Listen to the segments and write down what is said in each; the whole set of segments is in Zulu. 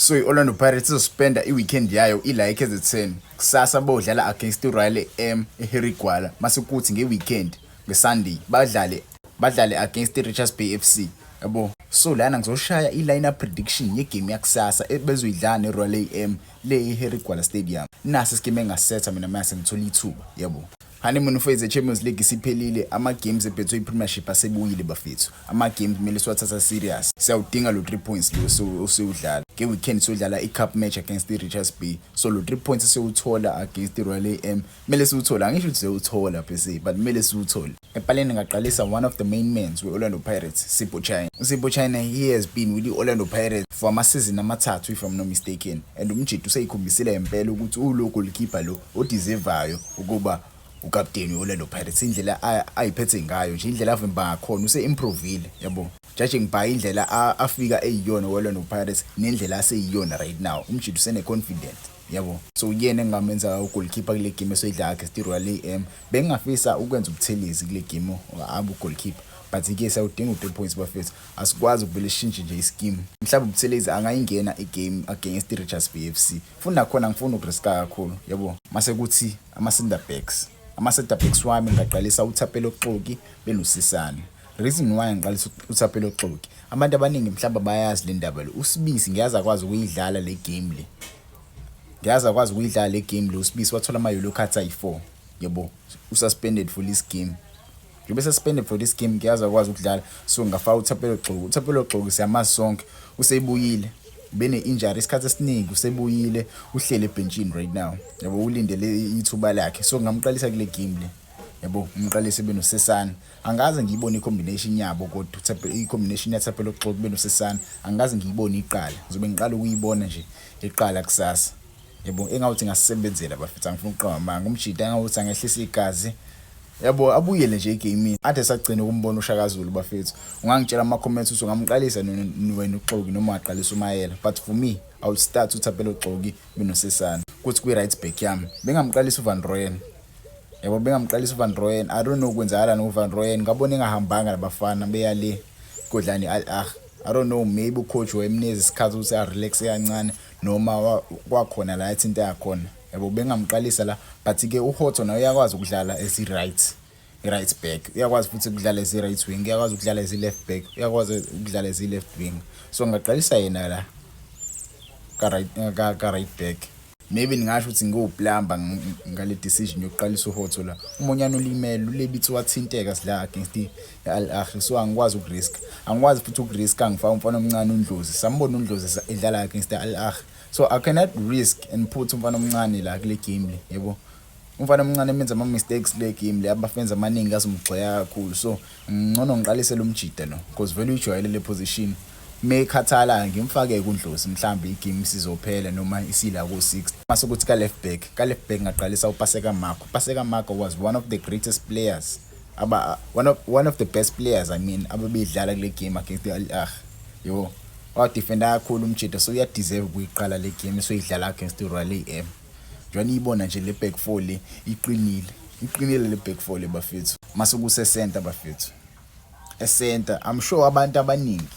So i-Orlando Pirates izospenda iweekend yayo ilike ezi-10 kusasa bodlala against i-Royal AM eHarry Gwala mase kuthi ngeweekend ngeSunday badlale against i-Richards Bay FC yabo. So lana ngizoshaya i-lineup prediction yegame yakusasa ebezoyidlala ne-Royal AM le eHarry Gwala Stadium. Nasi iskeme engasetha mina mase ngithola ithuba yabo. Honeymoon phase Champions League isiphelile, ama-games ebhethwe i-Premiership asebuyile bafethu. Ama-games kumele siwathatha serious. Siyawudinga lo 3 points lo usewudlala. Ngeweekend siyodlala i-cup match against i-Richards Bay. So lo 3 points siyowuthola against i-Royal AM. Kumele siwuthola, angisho ukuthi siyowuthola phese, but kumele siwuthole. Empaleni ngaqalisa one of the main men we-Orlando Pirates, Sipho China. Sipho China, he has been with the-Orlando Pirates for ama-season amathathu if I'm not mistaken. And umjidi useyikhombisile impela ukuthi ulo goalkeeper lo odeservayo ukuba ukapteni we-Orlando Pirates. Indlela ayiphethe ngayo nje, indlela avimba ngakhona use-improvile yabo. Judging by indlela afika eyiyona we-Orlando Pirates nendlela aseyiyona right now, umjidi usene-confident yabo. So yena engamenza ugoalkeeper kule game esoyidlala against i-Royal AM. Bengingafisa ukwenza ubuthelezi kule game abu goalkeeper, but ke sawudinga u3 points bafethu. Asikwazi ukuvele shintshe nje ischeme. Mhlawumbe ubuthelezi angayingena igame against i-Richards Bay FC. Funa khona ngifuna ukuriska kakhulu yabo. Mase kuthi ama-center backs wami ngaqalisa uThapelo Xoki benosisana. Reason why ngiqalisa uThapelo Xoki, abantu abaningi mhlawumbe bayazi le ndaba lo. uSibisi ngiyazi akwazi ukuyidlala le game le. uSibisi wathola ama-yellow cards ayi4 yabo. Ususpended for this game. Njobe suspended for this game ngiyazi akwazi ukudlala, so ngafaka uThapelo Xoki. uThapelo Xoki siyamazi sonke usebuyile, bene-injury isikhathi esiningi, usebuyile uhlele ebhenchini right now yabo, ulindele ithuba lakhe. So ngamqalisa kule game le yabo, umqalise benosesana. Angaze ngiyibone i-combination yabo kodwa i-combination yaThapelo Xoki benosesana angaze ngiyibone iqala. Ngizobe ngiqala ukuyibona nje iqala kusasa yabo. Engawuthi ngasebenzela bafethu, angifuna ukuqamba manga umjidi engawuthi angehlisa igazi yabo, abuyele nje egamini. Ade sagcina ukumbona uShaka Zulu bafethu. Ungangitshela ama-comments ukuthi ungamqalisa wena uXoki noma waqalisa uMayela, but for me I will start uThapelo Xoki benosesana. Kuthi kwi-right back yami bengamqalisa uVan Rooyen yabo, I don't know kwenzakala noVan Rooyen. Ngabona engahambanga labafana beyale kodlani I don't know, maybe ucoach wayemneza isikhathi ukuthi a-relaxe kancane noma kwakhona la ethinto yakhona yabo. Bengamqalisa la, but ke uHotho naye uyakwazi ukudlala i-right back, uyakwazi futhi ukudlala ezi-right wing, uyakwazi ukudlala ezi-left back, uyakwazi ukudlala ezi-left wing. So ngaqalisa yena la ka-right back. Maybe ningasho ukuthi ngiwuplamba ngale decision yokuqalisa uHotho la. Umonyane ulimele, uLebithi wathinteka sila against i-Al Ahly, so angikwazi ukurisk. Angikwazi futhi ukurisk angifaka umfana omncane uNdlozi. Sambona uNdlozi edlala against i-Al Ahly, so I cannot risk and put umfana omncane la kule game le yabo. Umfana omncane emenza ama-mistakes kule game le, abafenza amaningi azomgxeka kakhulu. So ngcono ngiqalise lo mjida no, because vele ujwayele le position. Mekhathala ngimfake kuNdlozi mhlambe igame sizophela noma isila ku-60. Mase kuthi ka-left back ngaqalisa uPaseka Marco was one of the greatest players, one of the best players ababedlala kule game against i-Al Ahly yo. Wadefenda kakhulu umjida, so uyadeserve ukuyiqala le game esoyidlala against i-Royal AM. Njani ibona nje le back four le iqinile le back four le bafethu. Mase kuse-center bafethu, e-center I'm sure abantu abaningi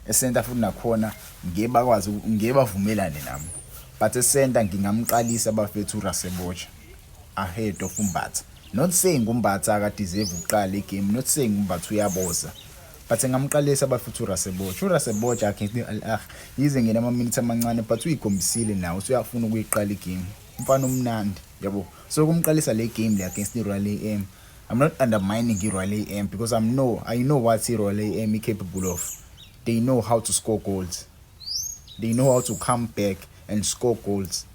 e-center futhi nakhona ngeke bavumelane nami, but e-center ngingamqalisa bafethu uRasebocha ahead of uMbatha. Not saying uMbatha akadeserve ukuqala igame, not saying uMbatha uyaboza, but ngamqalisa bafethu uRasebocha against i-Al Ahly. Yize ngena ama-minutes amancane but uyikhombisile nawe usuyafuna ukuyiqala igame, umfana omnandi yabo. So kumqalisa le game le against i-Royal AM, I'm not undermining i-Royal AM because I know what i-Royal AM is capable of. They know how to score goals. They know how to come back and score goals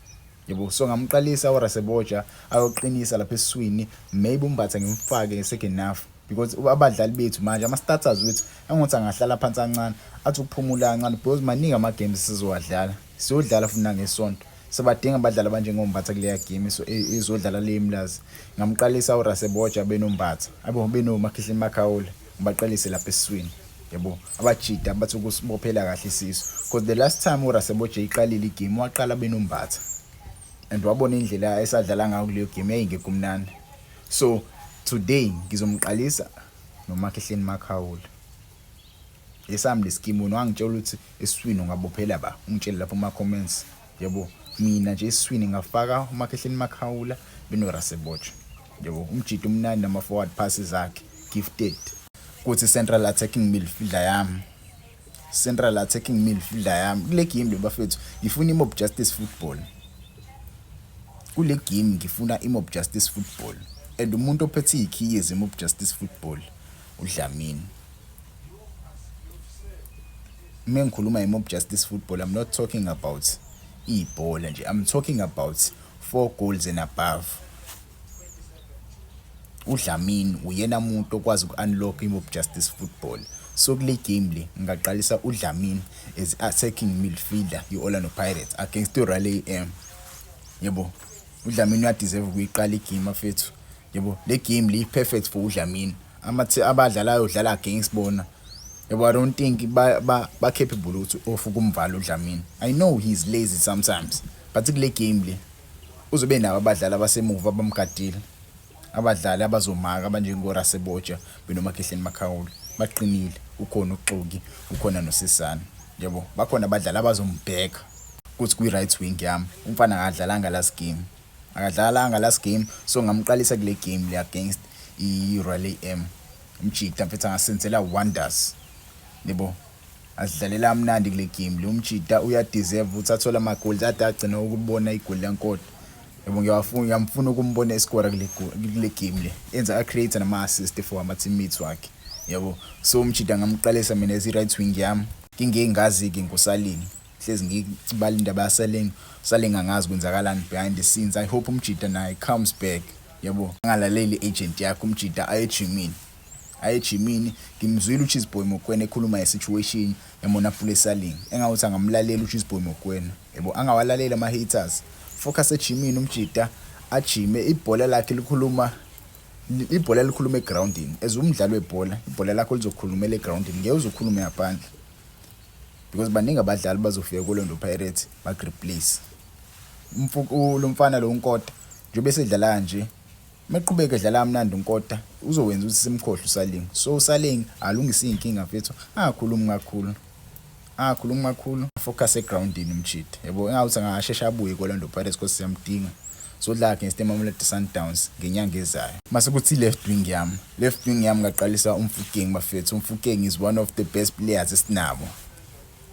yabo. So ngamqalisa uRasebocha ayoqinisa lapha eswini. Maybe uMbatha ngimfake second half because abadlali bethu manje ama-starters wethu angothi angahlala phansi kancane athi ukuphumula kancane because maningi ama-games siyodlala futhi nangesonto. Sabadinga abadlali abanjengoMbatha kuleya game izodlala le Mlazi. Ngamqalisa uRasebocha benoMbatha benoMakhihle Makaula, ngibaqalise lapha eswini yabo. Abajida abathi ukusibophela kahle isiso because the last time uRasebocha iqalile igame waqala benoMbatha and wabona indlela esadlala ngayo kuleyo game yayingekho kumnandi. So today ngizomqalisa noMakhihle Makaula. esami leskimo wangitshela ukuthi esiswini ungabophela ba ungitshele lapho kuma comments yabo mina nje esiswini ngafaka uMakhehleni Makhawula beno Rasebocha yabo umjito umnandi nama forward passes zakhe gifted kuthi central attacking midfielder yami kule game le bafethu ngifuna imob justice football kule game ngifuna imob justice football and umuntu ophethe ikey imob justice football uDlamini mengikhuluma imob justice football I'm not talking about ibhola nje I'm talking about 4 goals and above uDlamini uyena umuntu okwazi ukunlock imob justice football so kule game le ngaqalisa uDlamini as attacking midfielder yiOrlando Pirates against Raleigh AM yebo uDlamini uyadeserve ukuyiqala igame afethu yebo le game le perfect for uDlamini abadlalayo udlala against bona yebo I don't think ba capable ukuthi ofuka umvalo uDlamini I know he's lazy sometimes but kule game le uzobe nabo abadlali abasemuva abamgadile abadlali abazomaka abanjengo Rasebocha benoMakhehleni Makhawula baqinile ukhona uXoki ukhona noSisana yebo bakhona abadlali abazombheka kuthi kwi right wing yami umfana akadlalanga last game so ngamqalisa kule game le against iRaleigh AM umjita mfethu angasenzela wonders yebo asidlalela amnandi kule game le umjita uyadeserve ukuthi athola ama goals agcina ukubona igoli lenkolo yebo ngiyamfuna ukumbona escore kule game le enza a create nama assist for ama teammates wakhe yebo so umjita ngamqalisa mina as right wing yami ngingengazi ke ngosalini hlezi ngicibala indaba yasalini salinga ngazi kwenzakalani behind the scenes I hope umjita naye comes back yebo angalaleli agent yakhe umjita ayejimini ngimzwile uChisboy Mokoena ekhuluma ngesituation eMonapolis esalingi engawuthi angamlalela uChisboy Mokoena yebo angawalalela ama haters focus ejimini umjita ajime ibhola lakhe likhuluma egroundini ezumdlalo webhola lakho lizokhulumela egroundini ngeke uzokhuluma yaphandle because baningi abadlali bazofika kuLorlando Pirates replace lo mfana lo uNkota njobe sedlala kanje meqhubeka edlala amnandi uNkota uzowenza ukuthi simkhohle uSalingi so uSalingi alungisa inkinga mfethu angakhulumi kakhulu focus egroundini umjita yebo engawuthi angashesha abuye kuLorlando Pirates because siyamdinga so la against Mamelodi Sundowns ngenyanga ezayo mase kuthi left wing yami ngaqalisa uMfukeng bafethu uMfukeng is one of the best players esinabo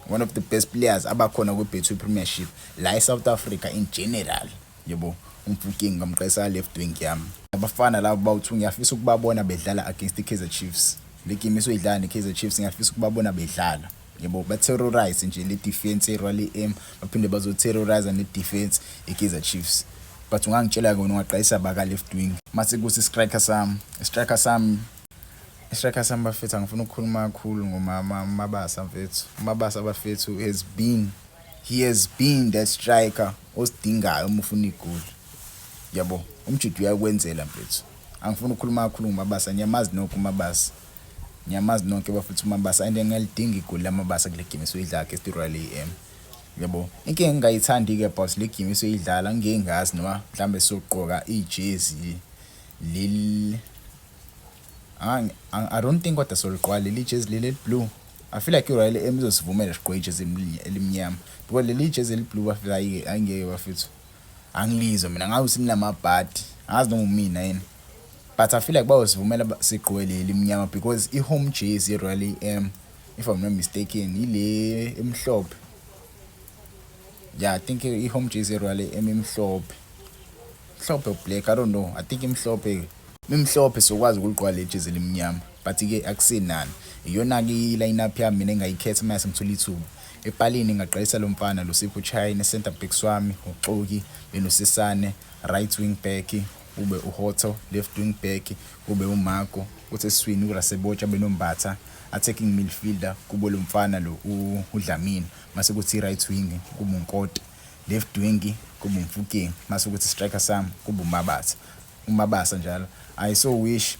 one of the best players abakhona kweBetway Premiership la eSouth Africa in general yebo uMfukeng ngamqalisa left wing yami abafana labo bawuthi ngiyafisa ukubabona bedlala against iKaizer Chiefs le game esoyidlala neKaizer Chiefs ngiyafisa ukubabona bedlala yebo ba terrorize nje le defense eRaleigh AM baphinde bazo terrorize ne defense eKaizer Chiefs but ungangitshela ke ungaqayisa baka left wing mase kuthi striker sami bafethu angifuna ukukhuluma kakhulu ngomabasa mfethu umabasa bafethu he has been that striker osidingayo uma ufuna igoli yabo umjidi uyakwenzela mfethu angifuna ukukhuluma kakhulu ngomabasa nyamazi nonke bafethu umabasa and ngiyalidinga igoli lamabasa kule game esoyidlala against iRaleigh AM yabo inkinga engayithandi ke boss le game esoyidlala ngingazi noma mhlambe soqoka ijezi lil I don't think what asoliqwa leli jezi leli blue I feel like iRaleigh AM izosivumela siqoke ijezi elimnyama because leli jezi eliblue bafika angeke bafethu angilizwe mina ngawuthi nilamabhadi angazi noma mina yini but I feel like bawusivumela siqoke leli elimnyama because ihome jersey iRaleigh AM if I'm not mistaken ile emhlophe yeah I think ihome jersey iRaleigh AM emhlophe black I don't know I think imhlophe sokwazi ukuliqwa le jezi elimnyama but ke akusenani iyona ke lineup yami mina engayikhetha mase ngithola ithuba epalini ngaqalisa lo mfana lo Sipho China center back swami uXoki benosisane right wing back ube uHotho left wing back ube uMarco uthi eswini uRasebocha benombatha attacking midfielder kube lo mfana lo uDlamini mase kuthi right wing kube uNkota left wing kube uMfukeng mase kuthi striker sami kube umabasa njalo I so wish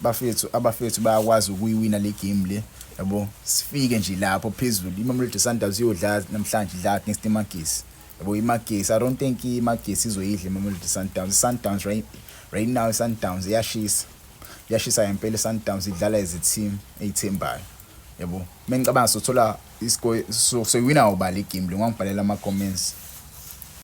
abafethu bayakwazi ukuyiwina le game le yabo sifike nje lapho phezulu iMamelodi Sundowns iyodlala namhlanje idlala against iMagesi yabo iMagesi I don't think iMagesi izoyidla iMamelodi Sundowns right now Sundowns yashisa impela Sundowns idlala as a team eyithembayo yabo. Mengicabanga sothola iscore so winner ubala igame lo ngangibhalela ama comments.